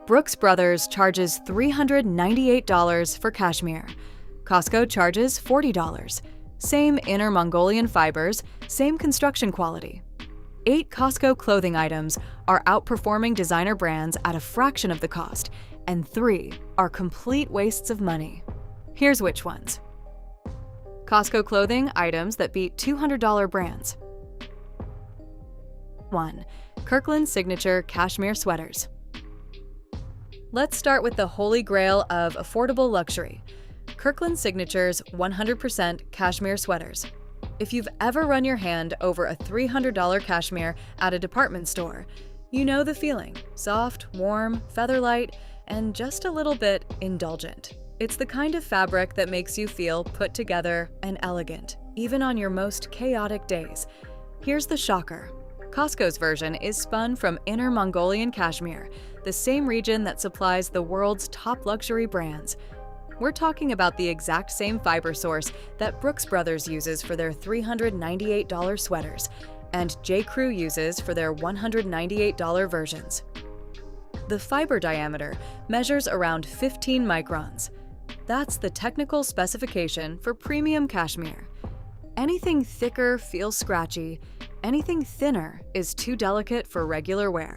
Brooks Brothers charges $398 for cashmere. Costco charges $40. Same Inner Mongolian fibers, same construction quality. 8 Costco clothing items are outperforming designer brands at a fraction of the cost, and 3 are complete wastes of money. Here's which ones. Costco clothing items that beat $200 brands. 1. Kirkland Signature Cashmere Sweaters. Let's start with the holy grail of affordable luxury. Kirkland Signature's 100% cashmere sweaters. If you've ever run your hand over a $300 cashmere at a department store, you know the feeling. Soft, warm, feather-light, and just a little bit indulgent. It's the kind of fabric that makes you feel put together and elegant, even on your most chaotic days. Here's the shocker. Costco's version is spun from Inner Mongolian cashmere, the same region that supplies the world's top luxury brands. We're talking about the exact same fiber source that Brooks Brothers uses for their $398 sweaters, and J.Crew uses for their $198 versions. The fiber diameter measures around 15 microns. That's the technical specification for premium cashmere. Anything thicker feels scratchy, anything thinner is too delicate for regular wear.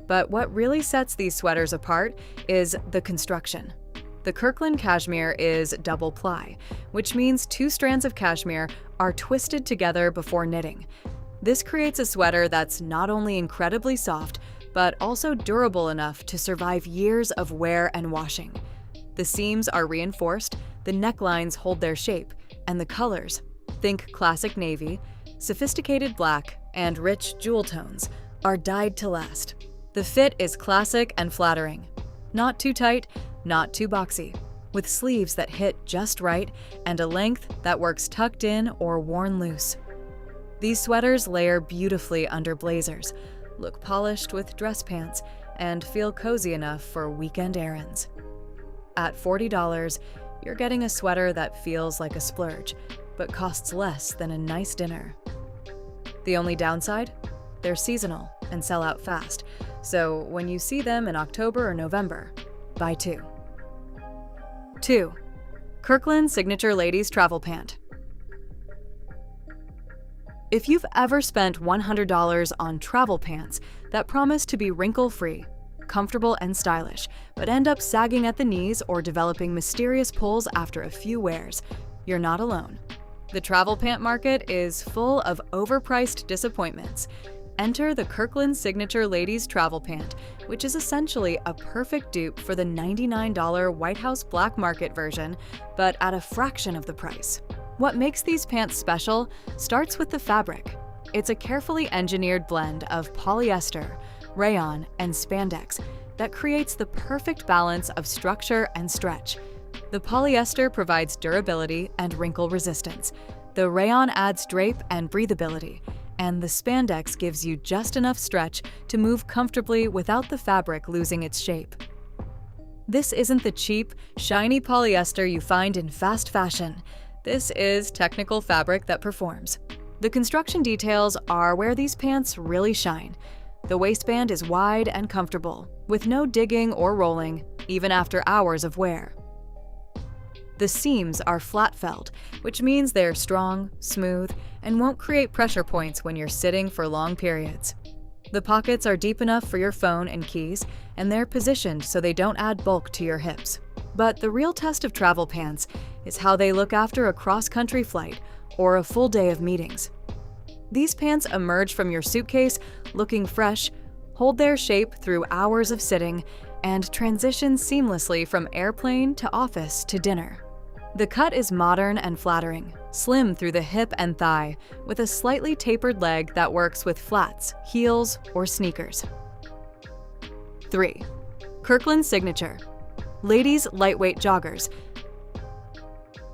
But what really sets these sweaters apart is the construction. The Kirkland cashmere is double ply, which means 2 strands of cashmere are twisted together before knitting. This creates a sweater that's not only incredibly soft, but also durable enough to survive years of wear and washing. The seams are reinforced, the necklines hold their shape, and the colors, think classic navy, sophisticated black, and rich jewel tones, are dyed to last. The fit is classic and flattering. Not too tight, not too boxy, with sleeves that hit just right and a length that works tucked in or worn loose. These sweaters layer beautifully under blazers, look polished with dress pants, and feel cozy enough for weekend errands. At $40, you're getting a sweater that feels like a splurge, but costs less than a nice dinner. The only downside? They're seasonal and sell out fast, so when you see them in October or November, buy 2. 2. Kirkland Signature Ladies Travel Pant. If you've ever spent $100 on travel pants that promise to be wrinkle-free, comfortable and stylish, but end up sagging at the knees or developing mysterious pulls after a few wears, you're not alone. The travel pant market is full of overpriced disappointments. Enter the Kirkland Signature Ladies Travel Pant, which is essentially a perfect dupe for the $99 White House Black Market version, but at a fraction of the price. What makes these pants special starts with the fabric. It's a carefully engineered blend of polyester, rayon, and spandex that creates the perfect balance of structure and stretch. The polyester provides durability and wrinkle resistance. The rayon adds drape and breathability, and the spandex gives you just enough stretch to move comfortably without the fabric losing its shape. This isn't the cheap, shiny polyester you find in fast fashion. This is technical fabric that performs. The construction details are where these pants really shine. The waistband is wide and comfortable, with no digging or rolling, even after hours of wear. The seams are flat-felled, which means they're strong, smooth, and won't create pressure points when you're sitting for long periods. The pockets are deep enough for your phone and keys, and they're positioned so they don't add bulk to your hips. But the real test of travel pants is how they look after a cross-country flight or a full day of meetings. These pants emerge from your suitcase looking fresh, hold their shape through hours of sitting, and transition seamlessly from airplane to office to dinner. The cut is modern and flattering, slim through the hip and thigh, with a slightly tapered leg that works with flats, heels, or sneakers. 3. Kirkland Signature Ladies Lightweight Joggers.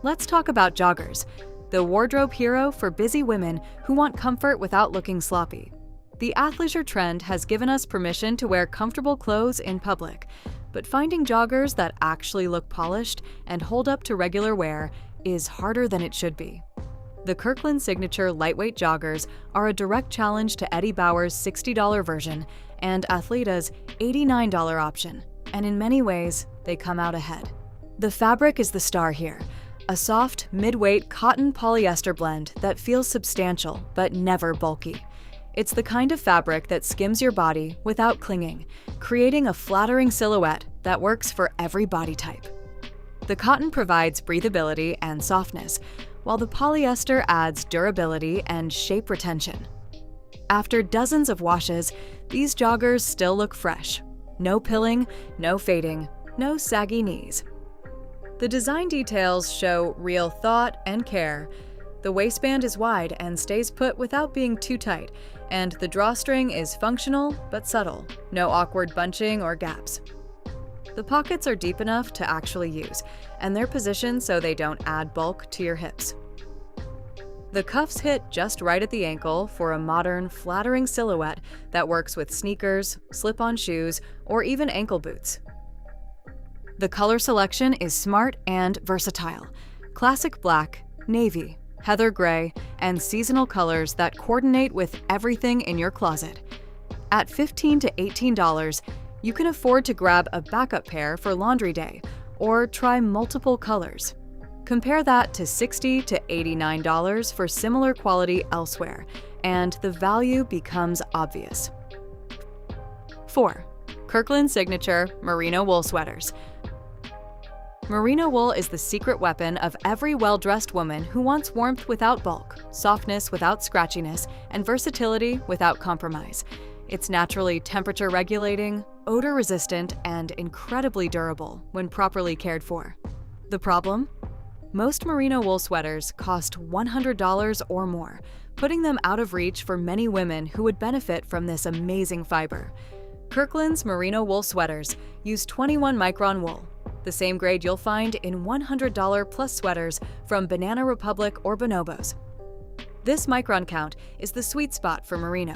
Let's talk about joggers, the wardrobe hero for busy women who want comfort without looking sloppy. The athleisure trend has given us permission to wear comfortable clothes in public, but finding joggers that actually look polished and hold up to regular wear is harder than it should be. The Kirkland Signature lightweight joggers are a direct challenge to Eddie Bauer's $60 version and Athleta's $89 option, and in many ways, they come out ahead. The fabric is the star here, a soft, mid-weight cotton polyester blend that feels substantial but never bulky. It's the kind of fabric that skims your body without clinging, creating a flattering silhouette that works for every body type. The cotton provides breathability and softness, while the polyester adds durability and shape retention. After dozens of washes, these joggers still look fresh. No pilling, no fading, no saggy knees. The design details show real thought and care. The waistband is wide and stays put without being too tight, and the drawstring is functional but subtle, no awkward bunching or gaps. The pockets are deep enough to actually use, and they're positioned so they don't add bulk to your hips. The cuffs hit just right at the ankle for a modern, flattering silhouette that works with sneakers, slip-on shoes, or even ankle boots. The color selection is smart and versatile. Classic black, navy, heather gray, and seasonal colors that coordinate with everything in your closet. At $15 to $18, you can afford to grab a backup pair for laundry day or try multiple colors. Compare that to $60 to $89 for similar quality elsewhere, and the value becomes obvious. 4. Kirkland Signature Merino Wool Sweaters. Merino wool is the secret weapon of every well-dressed woman who wants warmth without bulk, softness without scratchiness, and versatility without compromise. It's naturally temperature-regulating, odor-resistant, and incredibly durable when properly cared for. The problem? Most merino wool sweaters cost $100 or more, putting them out of reach for many women who would benefit from this amazing fiber. Kirkland's merino wool sweaters use 21-micron wool, the same grade you'll find in $100-plus sweaters from Banana Republic or Bonobos. This micron count is the sweet spot for merino,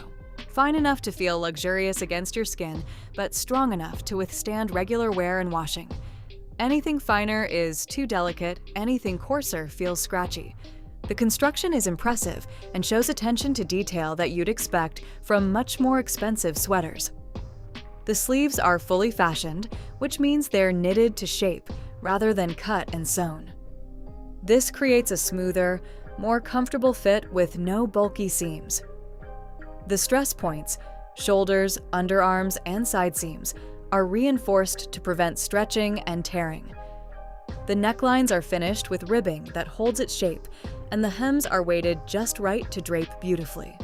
fine enough to feel luxurious against your skin, but strong enough to withstand regular wear and washing. Anything finer is too delicate, anything coarser feels scratchy. The construction is impressive and shows attention to detail that you'd expect from much more expensive sweaters. The sleeves are fully fashioned, which means they're knitted to shape rather than cut and sewn. This creates a smoother, more comfortable fit with no bulky seams. The stress points, shoulders, underarms, and side seams, are reinforced to prevent stretching and tearing. The necklines are finished with ribbing that holds its shape, and the hems are weighted just right to drape beautifully.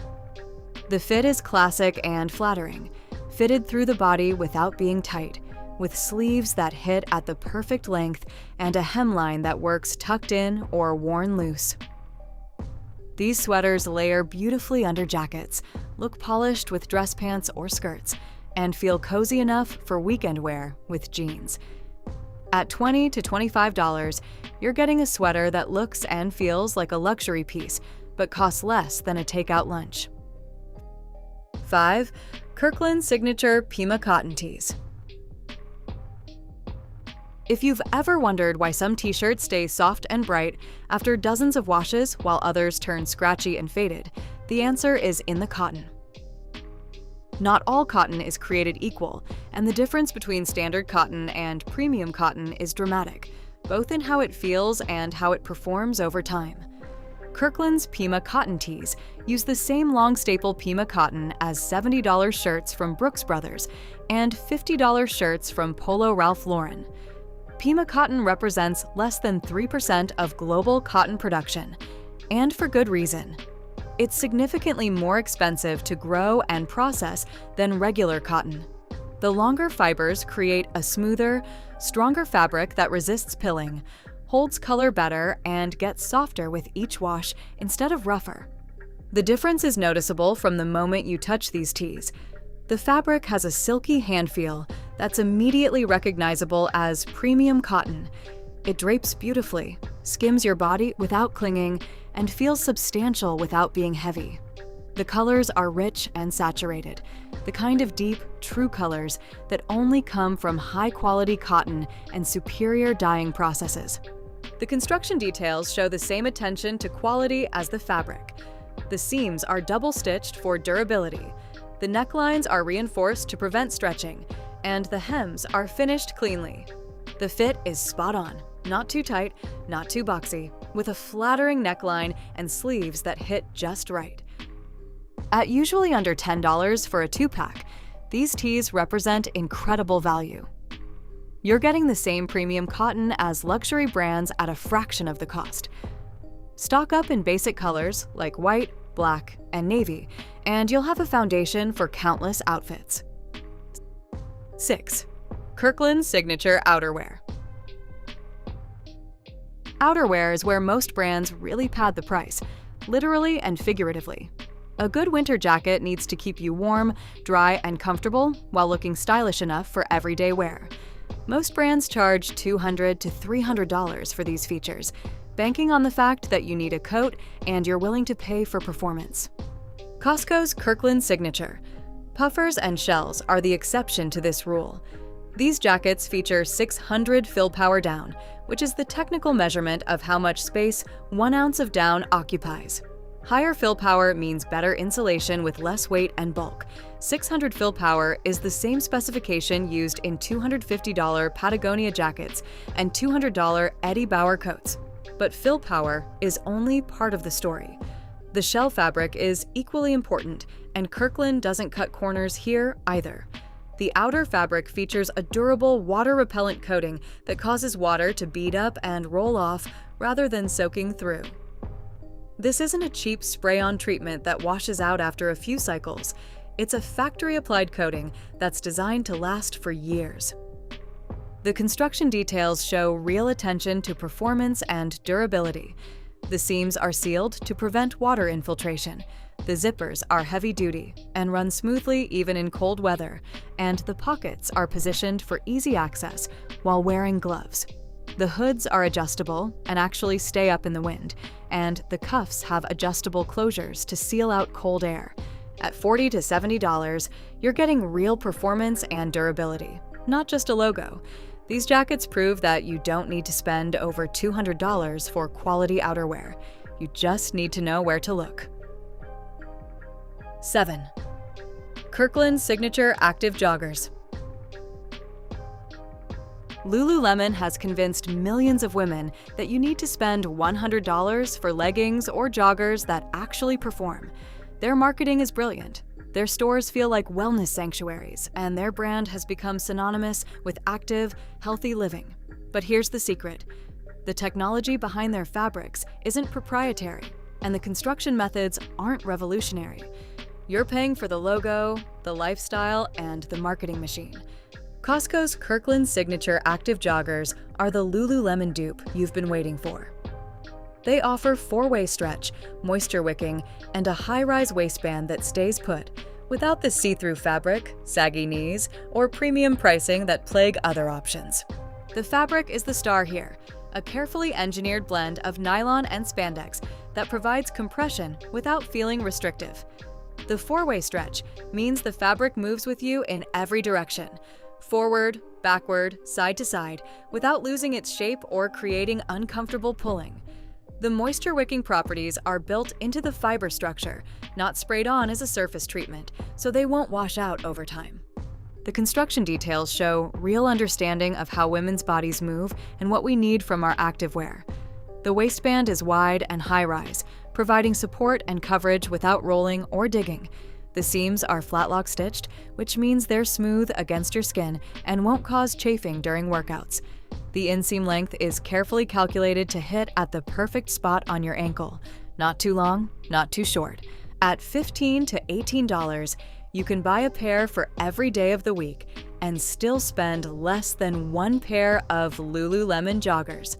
The fit is classic and flattering, fitted through the body without being tight, with sleeves that hit at the perfect length and a hemline that works tucked in or worn loose. These sweaters layer beautifully under jackets, look polished with dress pants or skirts, and feel cozy enough for weekend wear with jeans. At $20 to $25, you're getting a sweater that looks and feels like a luxury piece, but costs less than a takeout lunch. 5. Kirkland Signature Pima Cotton Tees. If you've ever wondered why some t-shirts stay soft and bright after dozens of washes while others turn scratchy and faded, the answer is in the cotton. Not all cotton is created equal, and the difference between standard cotton and premium cotton is dramatic, both in how it feels and how it performs over time. Kirkland's Pima cotton tees use the same long staple Pima cotton as $70 shirts from Brooks Brothers and $50 shirts from Polo Ralph Lauren. Pima cotton represents less than 3% of global cotton production, and for good reason. It's significantly more expensive to grow and process than regular cotton. The longer fibers create a smoother, stronger fabric that resists pilling, holds color better, and gets softer with each wash instead of rougher. The difference is noticeable from the moment you touch these tees. The fabric has a silky hand feel that's immediately recognizable as premium cotton. It drapes beautifully, skims your body without clinging, and feels substantial without being heavy. The colors are rich and saturated, the kind of deep, true colors that only come from high-quality cotton and superior dyeing processes. The construction details show the same attention to quality as the fabric. The seams are double-stitched for durability. The necklines are reinforced to prevent stretching, and the hems are finished cleanly. The fit is spot on, not too tight, not too boxy, with a flattering neckline and sleeves that hit just right. At usually under $10 for a 2-pack, these tees represent incredible value. You're getting the same premium cotton as luxury brands at a fraction of the cost. Stock up in basic colors like white, black, and navy, and you'll have a foundation for countless outfits. 6. Kirkland's signature outerwear. Outerwear is where most brands really pad the price, literally and figuratively. A good winter jacket needs to keep you warm, dry, and comfortable while looking stylish enough for everyday wear. Most brands charge $200 to $300 for these features, banking on the fact that you need a coat and you're willing to pay for performance. Costco's Kirkland Signature. Puffers and shells are the exception to this rule. These jackets feature 600 fill power down, which is the technical measurement of how much space 1 ounce of down occupies. Higher fill power means better insulation with less weight and bulk. 600 fill power is the same specification used in $250 Patagonia jackets and $200 Eddie Bauer coats. But fill power is only part of the story. The shell fabric is equally important, and Kirkland doesn't cut corners here either. The outer fabric features a durable, water-repellent coating that causes water to bead up and roll off rather than soaking through. This isn't a cheap spray-on treatment that washes out after a few cycles. It's a factory-applied coating that's designed to last for years. The construction details show real attention to performance and durability. The seams are sealed to prevent water infiltration. The zippers are heavy-duty and run smoothly even in cold weather, and the pockets are positioned for easy access while wearing gloves. The hoods are adjustable and actually stay up in the wind, and the cuffs have adjustable closures to seal out cold air. At $40 to $70, you're getting real performance and durability, not just a logo. These jackets prove that you don't need to spend over $200 for quality outerwear. You just need to know where to look. 7. Kirkland's Signature Active Joggers. Lululemon has convinced millions of women that you need to spend $100 for leggings or joggers that actually perform. Their marketing is brilliant. Their stores feel like wellness sanctuaries, and their brand has become synonymous with active, healthy living. But here's the secret. The technology behind their fabrics isn't proprietary, and the construction methods aren't revolutionary. You're paying for the logo, the lifestyle, and the marketing machine. Costco's Kirkland Signature Active Joggers are the Lululemon dupe you've been waiting for. They offer 4-way stretch, moisture wicking, and a high-rise waistband that stays put, without the see-through fabric, saggy knees, or premium pricing that plague other options. The fabric is the star here, a carefully engineered blend of nylon and spandex that provides compression without feeling restrictive. The 4-way stretch means the fabric moves with you in every direction, forward, backward, side to side, without losing its shape or creating uncomfortable pulling. The moisture-wicking properties are built into the fiber structure, not sprayed on as a surface treatment, so they won't wash out over time. The construction details show real understanding of how women's bodies move and what we need from our activewear. The waistband is wide and high-rise, providing support and coverage without rolling or digging. The seams are flat-lock stitched, which means they're smooth against your skin and won't cause chafing during workouts. The inseam length is carefully calculated to hit at the perfect spot on your ankle. Not too long, not too short. At $15 to $18, you can buy a pair for every day of the week and still spend less than 1 pair of Lululemon joggers.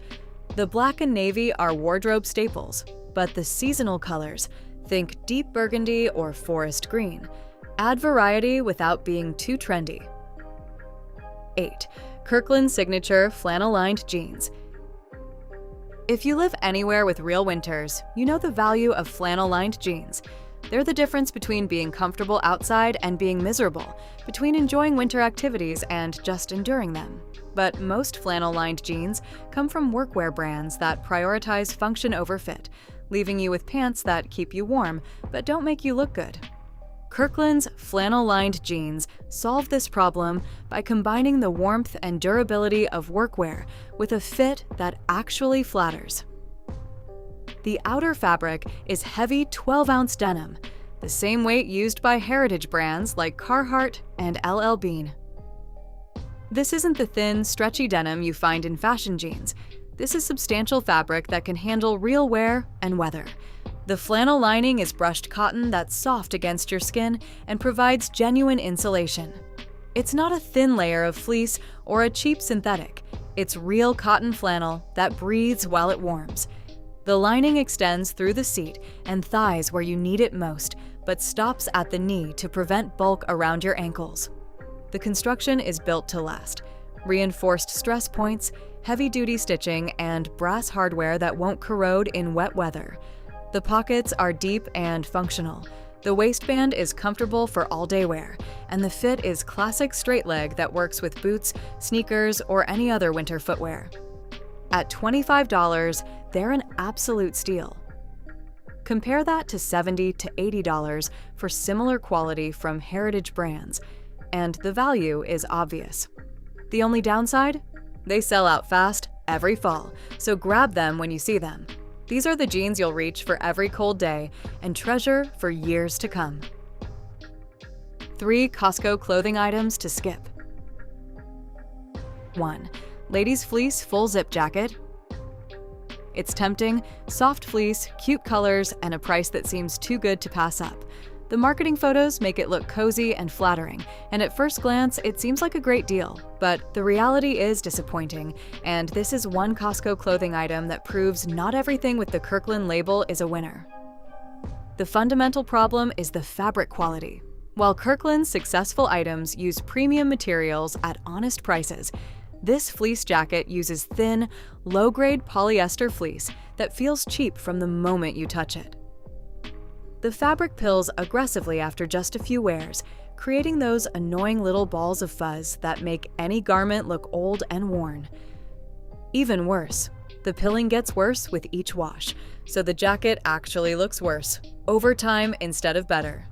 The black and navy are wardrobe staples, but the seasonal colors, think deep burgundy or forest green, add variety without being too trendy. 8. Kirkland Signature Flannel-Lined Jeans. If you live anywhere with real winters, you know the value of flannel-lined jeans. They're the difference between being comfortable outside and being miserable, between enjoying winter activities and just enduring them. But most flannel-lined jeans come from workwear brands that prioritize function over fit, leaving you with pants that keep you warm but don't make you look good. Kirkland's flannel-lined jeans solve this problem by combining the warmth and durability of workwear with a fit that actually flatters. The outer fabric is heavy 12-ounce denim, the same weight used by heritage brands like Carhartt and LL Bean. This isn't the thin, stretchy denim you find in fashion jeans. This is substantial fabric that can handle real wear and weather. The flannel lining is brushed cotton that's soft against your skin and provides genuine insulation. It's not a thin layer of fleece or a cheap synthetic. It's real cotton flannel that breathes while it warms. The lining extends through the seat and thighs where you need it most, but stops at the knee to prevent bulk around your ankles. The construction is built to last. Reinforced stress points, heavy-duty stitching, and brass hardware that won't corrode in wet weather. The pockets are deep and functional. The waistband is comfortable for all-day wear, and the fit is classic straight leg that works with boots, sneakers, or any other winter footwear. At $25, they're an absolute steal. Compare that to $70 to $80 for similar quality from heritage brands, and the value is obvious. The only downside? They sell out fast every fall, so grab them when you see them. These are the jeans you'll reach for every cold day and treasure for years to come. 3 Costco clothing items to skip. 1. Ladies' fleece full zip jacket. It's tempting, soft fleece, cute colors, and a price that seems too good to pass up. The marketing photos make it look cozy and flattering, and at first glance, it seems like a great deal. But the reality is disappointing, and this is one Costco clothing item that proves not everything with the Kirkland label is a winner. The fundamental problem is the fabric quality. While Kirkland's successful items use premium materials at honest prices, this fleece jacket uses thin, low-grade polyester fleece that feels cheap from the moment you touch it. The fabric pills aggressively after just a few wears, creating those annoying little balls of fuzz that make any garment look old and worn. Even worse, the pilling gets worse with each wash, so the jacket actually looks worse, over time instead of better.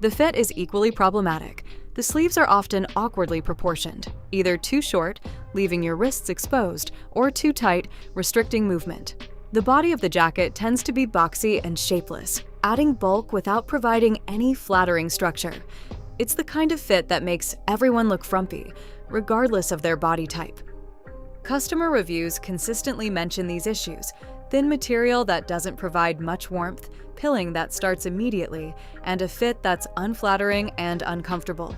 The fit is equally problematic. The sleeves are often awkwardly proportioned, either too short, leaving your wrists exposed, or too tight, restricting movement. The body of the jacket tends to be boxy and shapeless, adding bulk without providing any flattering structure. It's the kind of fit that makes everyone look frumpy, regardless of their body type. Customer reviews consistently mention these issues: thin material that doesn't provide much warmth, pilling that starts immediately, and a fit that's unflattering and uncomfortable.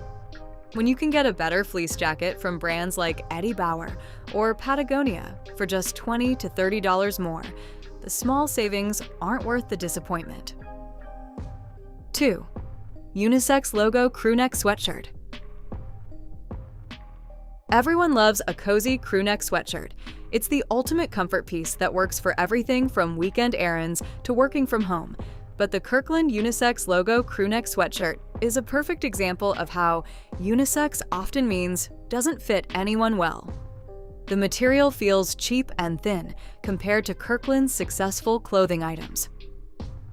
When you can get a better fleece jacket from brands like Eddie Bauer or Patagonia for just $20 to $30 more, the small savings aren't worth the disappointment. 2. Unisex logo crewneck sweatshirt. Everyone loves a cozy crewneck sweatshirt. It's the ultimate comfort piece that works for everything from weekend errands to working from home. But the Kirkland unisex logo crewneck sweatshirt is a perfect example of how unisex often means doesn't fit anyone well. The material feels cheap and thin compared to Kirkland's successful clothing items.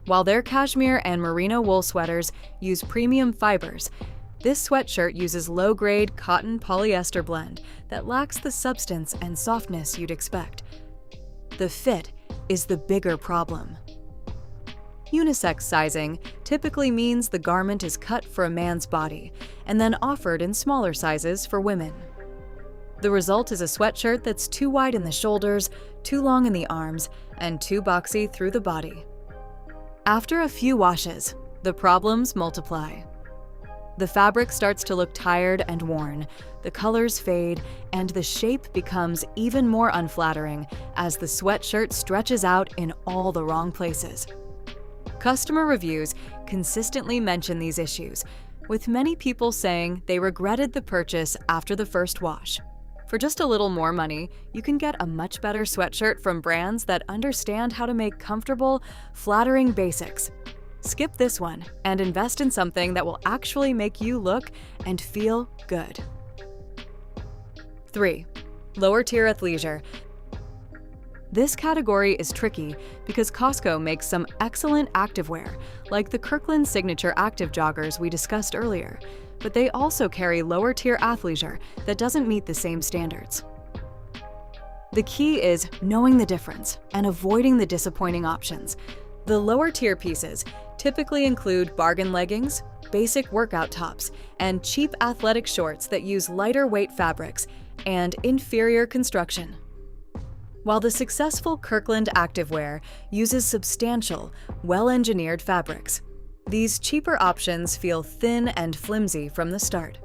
While their cashmere and merino wool sweaters use premium fibers, this sweatshirt uses low-grade cotton polyester blend that lacks the substance and softness you'd expect. The fit is the bigger problem. Unisex sizing typically means the garment is cut for a man's body and then offered in smaller sizes for women. The result is a sweatshirt that's too wide in the shoulders, too long in the arms, and too boxy through the body. After a few washes, the problems multiply. The fabric starts to look tired and worn, the colors fade, and the shape becomes even more unflattering as the sweatshirt stretches out in all the wrong places. Customer reviews consistently mention these issues, with many people saying they regretted the purchase after the first wash. For just a little more money, you can get a much better sweatshirt from brands that understand how to make comfortable, flattering basics. Skip this one and invest in something that will actually make you look and feel good. 3. Lower tier athleisure. This category is tricky because Costco makes some excellent activewear, like the Kirkland Signature Active Joggers we discussed earlier, but they also carry lower-tier athleisure that doesn't meet the same standards. The key is knowing the difference and avoiding the disappointing options. The lower-tier pieces typically include bargain leggings, basic workout tops, and cheap athletic shorts that use lighter-weight fabrics and inferior construction. While the successful Kirkland activewear uses substantial, well-engineered fabrics, these cheaper options feel thin and flimsy from the start.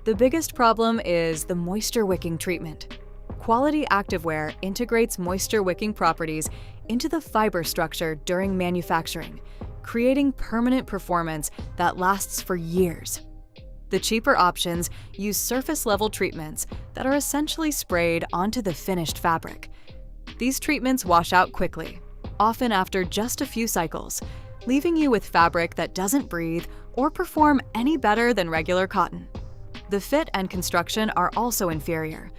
The biggest problem is the moisture-wicking treatment. Quality activewear integrates moisture-wicking properties into the fiber structure during manufacturing, creating permanent performance that lasts for years. The cheaper options use surface-level treatments that are essentially sprayed onto the finished fabric. These treatments wash out quickly, often after just a few cycles, leaving you with fabric that doesn't breathe or perform any better than regular cotton. The fit and construction are also inferior.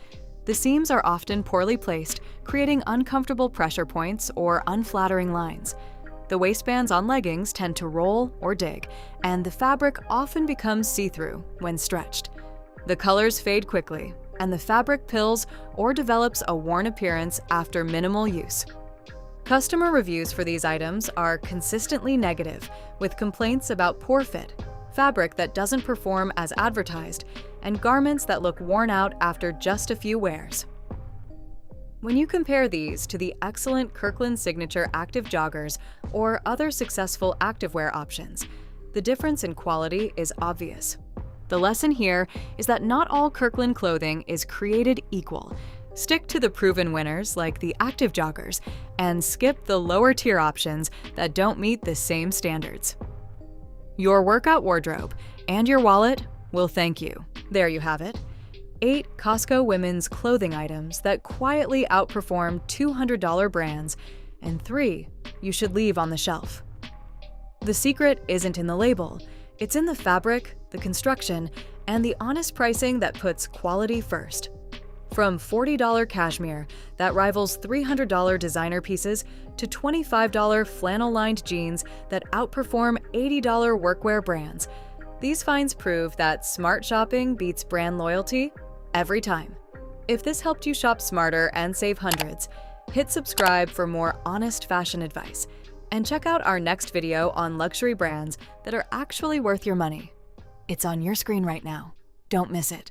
The seams are often poorly placed, creating uncomfortable pressure points or unflattering lines. The waistbands on leggings tend to roll or dig, and the fabric often becomes see-through when stretched. The colors fade quickly, and the fabric pills or develops a worn appearance after minimal use. Customer reviews for these items are consistently negative, with complaints about poor fit, fabric that doesn't perform as advertised, and garments that look worn out after just a few wears. When you compare these to the excellent Kirkland Signature Active Joggers or other successful activewear options, the difference in quality is obvious. The lesson here is that not all Kirkland clothing is created equal. Stick to the proven winners like the Active Joggers and skip the lower-tier options that don't meet the same standards. Your workout wardrobe and your wallet will thank you. There you have it. 8 Costco women's clothing items that quietly outperform $200 brands, and 3 you should leave on the shelf. The secret isn't in the label. It's in the fabric, the construction, and the honest pricing that puts quality first. From $40 cashmere that rivals $300 designer pieces to $25 flannel-lined jeans that outperform $80 workwear brands, these finds prove that smart shopping beats brand loyalty every time. If this helped you shop smarter and save hundreds, hit subscribe for more honest fashion advice, and check out our next video on luxury brands that are actually worth your money. It's on your screen right now. Don't miss it.